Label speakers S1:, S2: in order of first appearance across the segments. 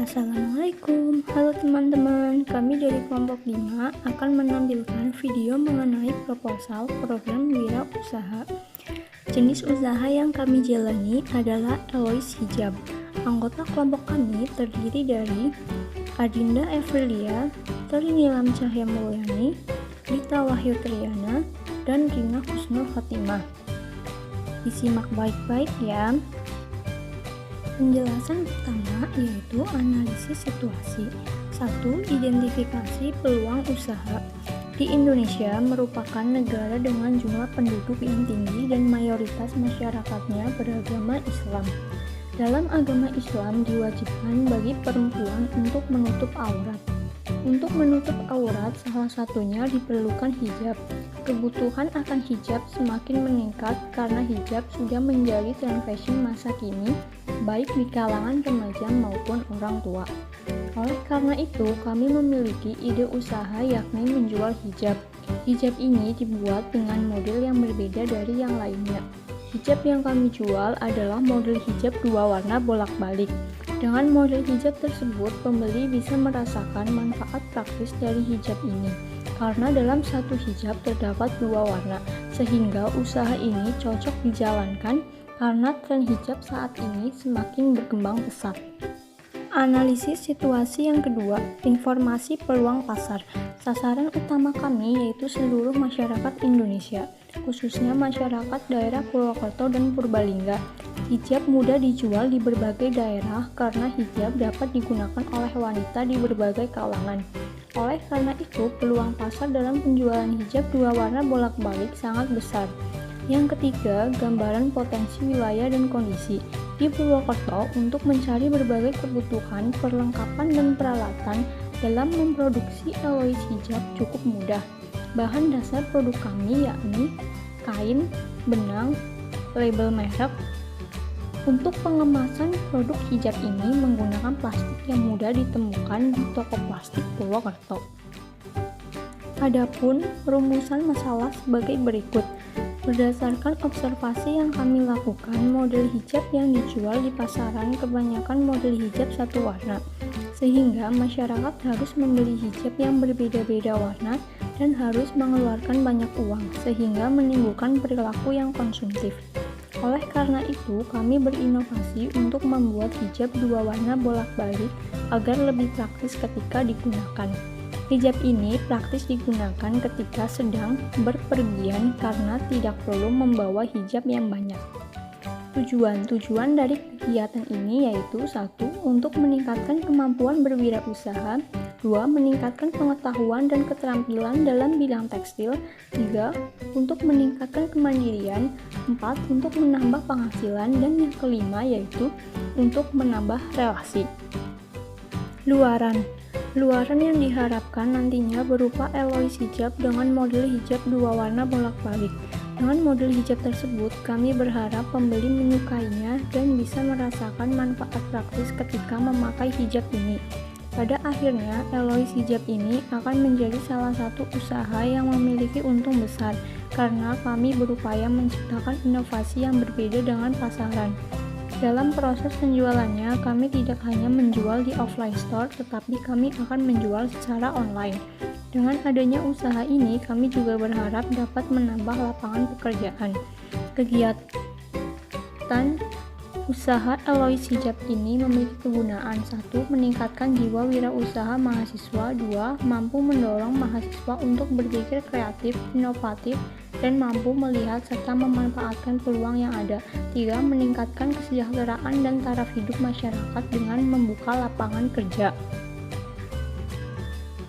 S1: Assalamualaikum, halo teman-teman. Kami dari kelompok 5 akan menampilkan video mengenai proposal program wirausaha. Jenis usaha yang kami jalani adalah Eloise Hijab. Anggota kelompok kami terdiri dari Adinda Evrilia, Tori Nilam Cahya Mulyani, Rita Wahyu Triana, dan Rina Husnul Khotimah. Disimak baik-baik ya. Penjelasan pertama yaitu analisis situasi. 1. Identifikasi peluang usaha. Di Indonesia merupakan negara dengan jumlah penduduk yang tinggi dan mayoritas masyarakatnya beragama Islam. Dalam agama Islam diwajibkan bagi perempuan untuk menutup aurat. Untuk menutup aurat salah satunya diperlukan hijab. Kebutuhan akan hijab semakin meningkat karena hijab sudah menjadi tren fashion masa kini, baik di kalangan remaja maupun orang tua. Oleh karena itu, kami memiliki ide usaha yakni menjual hijab. Hijab ini dibuat dengan model yang berbeda dari yang lainnya. Hijab yang kami jual adalah model hijab 2 warna bolak-balik. Dengan model hijab tersebut, pembeli bisa merasakan manfaat praktis dari hijab ini. Karena dalam satu hijab terdapat 2 warna, sehingga usaha ini cocok dijalankan karena tren hijab saat ini semakin berkembang pesat. Analisis situasi yang kedua, informasi peluang pasar. Sasaran utama kami yaitu seluruh masyarakat Indonesia, khususnya masyarakat daerah Purwokerto dan Purbalingga. Hijab mudah dijual di berbagai daerah karena hijab dapat digunakan oleh wanita di berbagai kalangan. Oleh karena itu, peluang pasar dalam penjualan hijab 2 warna bolak-balik sangat besar. Yang ketiga, gambaran potensi wilayah dan kondisi. Di Purwokerto, untuk mencari berbagai kebutuhan, perlengkapan, dan peralatan dalam memproduksi Eloise hijab cukup mudah. Bahan dasar produk kami yakni kain, benang, label merek. Untuk pengemasan produk hijab ini menggunakan plastik yang mudah ditemukan di toko plastik Purwokerto. Adapun rumusan masalah sebagai berikut. Berdasarkan observasi yang kami lakukan, model hijab yang dijual di pasaran kebanyakan model hijab satu warna, sehingga masyarakat harus membeli hijab yang berbeda-beda warna dan harus mengeluarkan banyak uang, sehingga menimbulkan perilaku yang konsumtif. Oleh karena itu, kami berinovasi untuk membuat hijab 2 warna bolak-balik agar lebih praktis ketika digunakan. Hijab ini praktis digunakan ketika sedang berpergian karena tidak perlu membawa hijab yang banyak. Tujuan dari kegiatan ini yaitu 1. Untuk meningkatkan kemampuan berwirausaha, 2. Meningkatkan pengetahuan dan keterampilan dalam bidang tekstil, 3. Untuk meningkatkan kemandirian, 4. Untuk menambah penghasilan, dan yang kelima yaitu untuk menambah relasi. Luaran yang diharapkan nantinya berupa Eloise hijab dengan model hijab 2 warna bolak-balik. Dengan model hijab tersebut, kami berharap pembeli menyukainya dan bisa merasakan manfaat praktis ketika memakai hijab ini. Pada akhirnya, Eloise hijab ini akan menjadi salah satu usaha yang memiliki untung besar karena kami berupaya menciptakan inovasi yang berbeda dengan pasaran. Dalam proses penjualannya, kami tidak hanya menjual di offline store, tetapi kami akan menjual secara online. Dengan adanya usaha ini, kami juga berharap dapat menambah lapangan pekerjaan. Kegiatan usaha Eloise hijab ini memiliki kegunaan 1. Meningkatkan jiwa wirausaha mahasiswa, 2. Mampu mendorong mahasiswa untuk berpikir kreatif, inovatif, dan mampu melihat serta memanfaatkan peluang yang ada. 3. Meningkatkan kesejahteraan dan taraf hidup masyarakat dengan membuka lapangan kerja.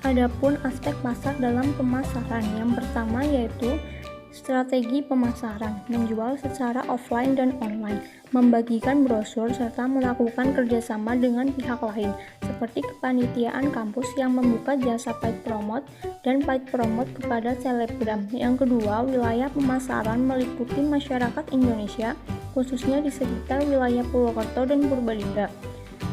S1: Adapun aspek pasar dalam pemasaran, yang pertama yaitu strategi pemasaran, menjual secara offline dan online, membagikan brosur serta melakukan kerjasama dengan pihak lain, seperti kepanitiaan kampus yang membuka jasa paid promote dan paid promote kepada selebgram. Yang kedua, wilayah pemasaran meliputi masyarakat Indonesia, khususnya di sekitar wilayah Purwokerto dan Purbalingga.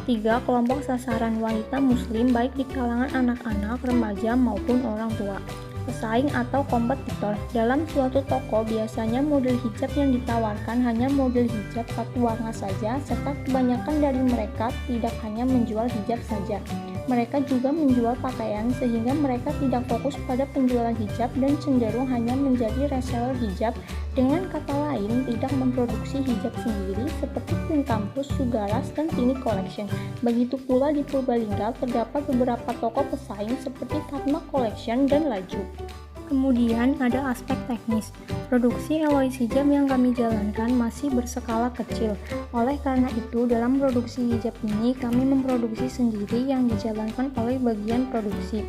S1: 3. Kelompok sasaran wanita muslim baik di kalangan anak-anak, remaja maupun orang tua. pesaing atau kompetitor. Dalam suatu toko, biasanya model hijab yang ditawarkan hanya model hijab satu warna saja, serta kebanyakan dari mereka tidak hanya menjual hijab saja. Mereka juga menjual pakaian, sehingga mereka tidak fokus pada penjualan hijab dan cenderung hanya menjadi reseller hijab. Dengan kata lain, tidak memproduksi hijab sendiri seperti Queen Campus, Sugaras, dan Tini Collection. Begitu pula di Purbalingga terdapat beberapa toko pesaing seperti Fatma Collection dan Laju. Kemudian ada aspek teknis. Produksi Elois hijab yang kami jalankan masih berskala kecil. Oleh karena itu, dalam produksi hijab ini kami memproduksi sendiri yang dijalankan oleh bagian produksi.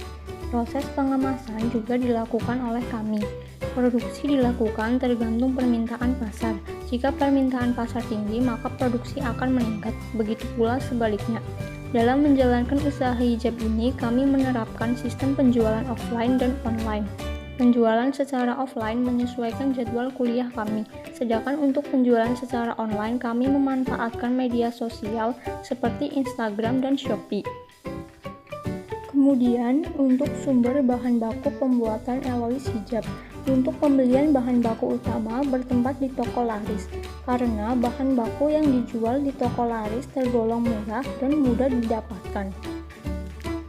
S1: Proses pengemasan juga dilakukan oleh kami. Produksi dilakukan tergantung permintaan pasar. Jika permintaan pasar tinggi, maka produksi akan meningkat. Begitu pula sebaliknya. Dalam menjalankan usaha hijab ini, kami menerapkan sistem penjualan offline dan online. Penjualan secara offline menyesuaikan jadwal kuliah kami, sedangkan untuk penjualan secara online kami memanfaatkan media sosial seperti Instagram dan Shopee. Kemudian, untuk sumber bahan baku pembuatan Elois hijab. Untuk pembelian bahan baku utama bertempat di toko laris, karena bahan baku yang dijual di toko laris tergolong murah dan mudah didapatkan.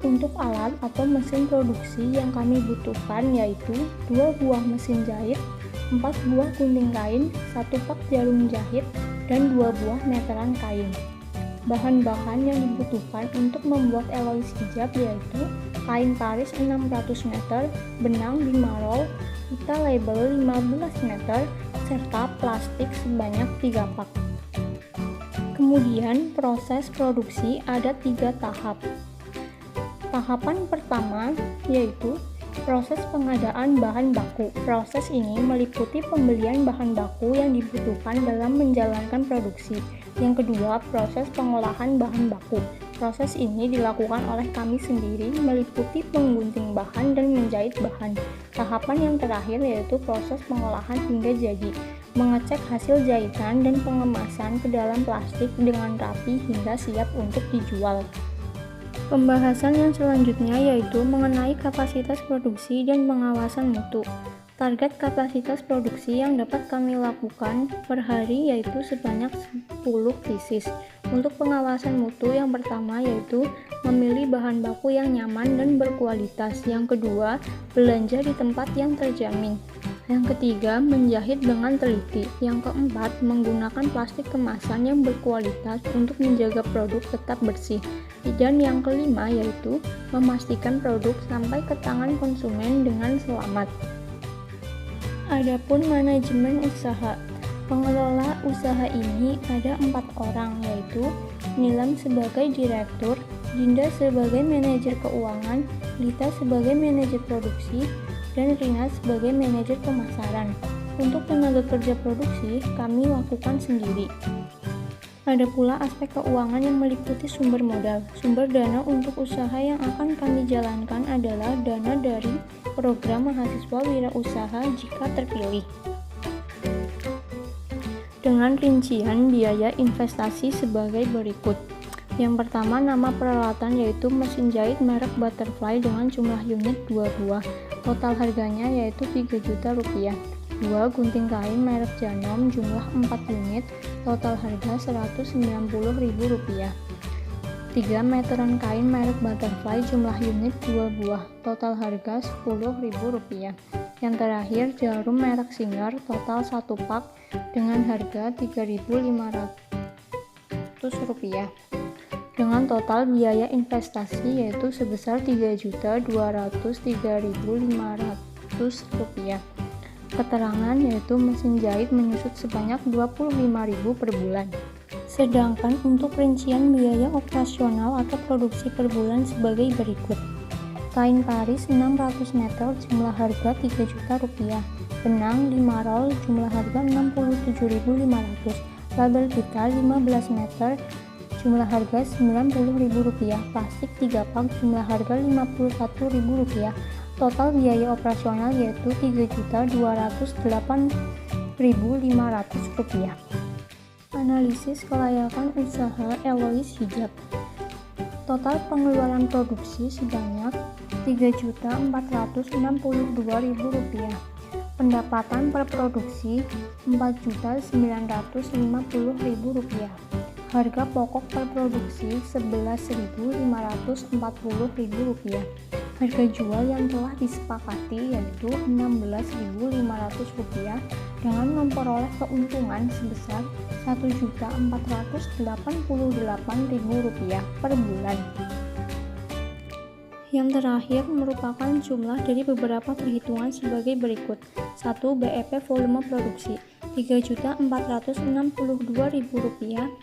S1: Untuk alat atau mesin produksi yang kami butuhkan yaitu 2 buah mesin jahit, 4 buah gunting kain, 1 pak jarum jahit, dan 2 buah meteran kain. Bahan-bahan yang dibutuhkan untuk membuat Elois hijab yaitu kain paris 600 meter, benang 5 roll, pita label 15 meter, serta plastik sebanyak 3 pak. Kemudian proses produksi ada 3 tahap. Tahapan pertama yaitu proses pengadaan bahan baku. Proses ini meliputi pembelian bahan baku yang dibutuhkan dalam menjalankan produksi. Yang kedua, proses pengolahan bahan baku. Proses ini dilakukan oleh kami sendiri, meliputi menggunting bahan dan menjahit bahan. Tahapan yang terakhir yaitu proses pengolahan hingga jadi, mengecek hasil jahitan dan pengemasan ke dalam plastik dengan rapi hingga siap untuk dijual. Pembahasan yang selanjutnya yaitu mengenai kapasitas produksi dan pengawasan mutu. Target kapasitas produksi yang dapat kami lakukan per hari yaitu sebanyak 10 pieces. Untuk pengawasan mutu yang pertama yaitu memilih bahan baku yang nyaman dan berkualitas. Yang kedua, belanja di tempat yang terjamin. Yang ketiga, menjahit dengan teliti. Yang keempat, menggunakan plastik kemasan yang berkualitas untuk menjaga produk tetap bersih. Dan yang kelima yaitu memastikan produk sampai ke tangan konsumen dengan selamat. Adapun manajemen usaha. Pengelola usaha ini ada 4 orang yaitu Nilam sebagai direktur, Dinda sebagai manajer keuangan, Lita sebagai manajer produksi, dan Rina sebagai manajer pemasaran. Untuk tenaga kerja produksi kami lakukan sendiri. Ada pula aspek keuangan yang meliputi sumber modal. Sumber dana untuk usaha yang akan kami jalankan adalah dana dari program mahasiswa wirausaha jika terpilih. Dengan rincian biaya investasi sebagai berikut. Yang pertama, nama peralatan yaitu mesin jahit merek Butterfly dengan jumlah unit 2 buah. Total harganya yaitu Rp3.000.000. 2 gunting kain merek Janom jumlah 4 unit, total harga Rp190.000. 3 meteran kain merek Butterfly jumlah unit 2 buah, total harga Rp10.000. Yang terakhir, jarum merek Singer total 1 pak dengan harga Rp3.500 dengan total biaya investasi yaitu sebesar Rp3.203.500. Keterangan yaitu mesin jahit menyusut sebanyak Rp25.000 per bulan. Sedangkan untuk rincian biaya operasional atau produksi per bulan sebagai berikut. Kain paris 600 meter jumlah harga Rp3.000.000. Benang 5 roll jumlah harga Rp67.500. Label pita 15 meter jumlah harga Rp90.000. Plastik 3 pak jumlah harga Rp51.000. Total biaya operasional yaitu Rp3.208.500. Analisis kelayakan usaha Elois hijab. Total pengeluaran produksi sebanyak Rp3.462.000. Pendapatan per produksi Rp4.950.000. Harga pokok per produksi Rp11.540.000. Harga jual yang telah disepakati yaitu Rp16.500 dengan memperoleh keuntungan sebesar Rp1.488.000 per bulan. Yang terakhir merupakan jumlah dari beberapa perhitungan sebagai berikut. 1. BEP volume produksi Rp3.462.000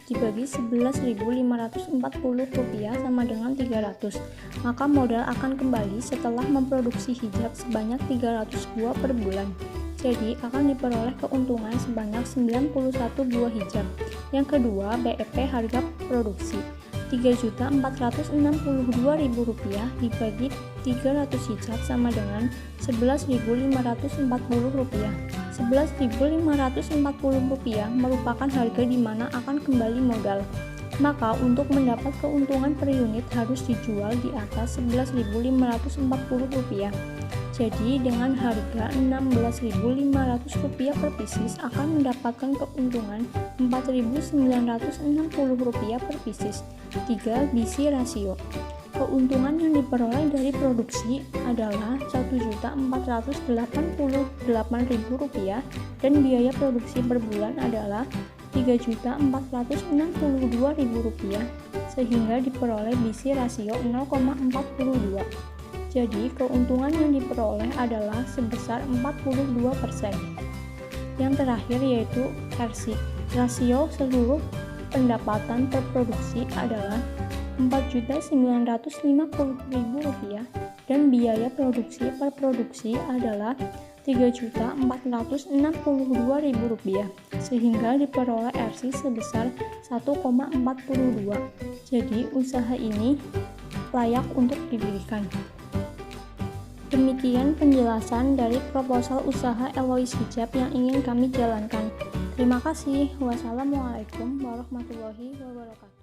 S1: dibagi Rp11.540 sama dengan 300. Maka modal akan kembali setelah memproduksi hijab sebanyak 300 buah per bulan. Jadi akan diperoleh keuntungan sebanyak 91 buah hijab. Yang kedua, BEP harga produksi Rp3.462.000 dibagi 300 hijab sama dengan Rp11.540. Rp11.540 merupakan harga di mana akan kembali modal. Maka untuk mendapat keuntungan per unit harus dijual di atas Rp11.540. Jadi dengan harga Rp16.500 per pieces akan mendapatkan keuntungan Rp4.960 per pieces. 3. Bisi rasio. Keuntungan yang diperoleh dari produksi adalah Rp1.488.000 dan biaya produksi per bulan adalah Rp3.462.000 sehingga diperoleh bisi rasio 0,42. Jadi keuntungan yang diperoleh adalah sebesar 42%. Yang terakhir yaitu RC. Rasio seluruh pendapatan per produksi adalah Rp4.950.000 dan biaya produksi per produksi adalah Rp3.462.000 sehingga diperoleh RC sebesar 1,42. Jadi usaha ini layak untuk didirikan. Demikian penjelasan dari proposal usaha Elois Hijab yang ingin kami jalankan. Terima kasih. Wassalamualaikum warahmatullahi wabarakatuh.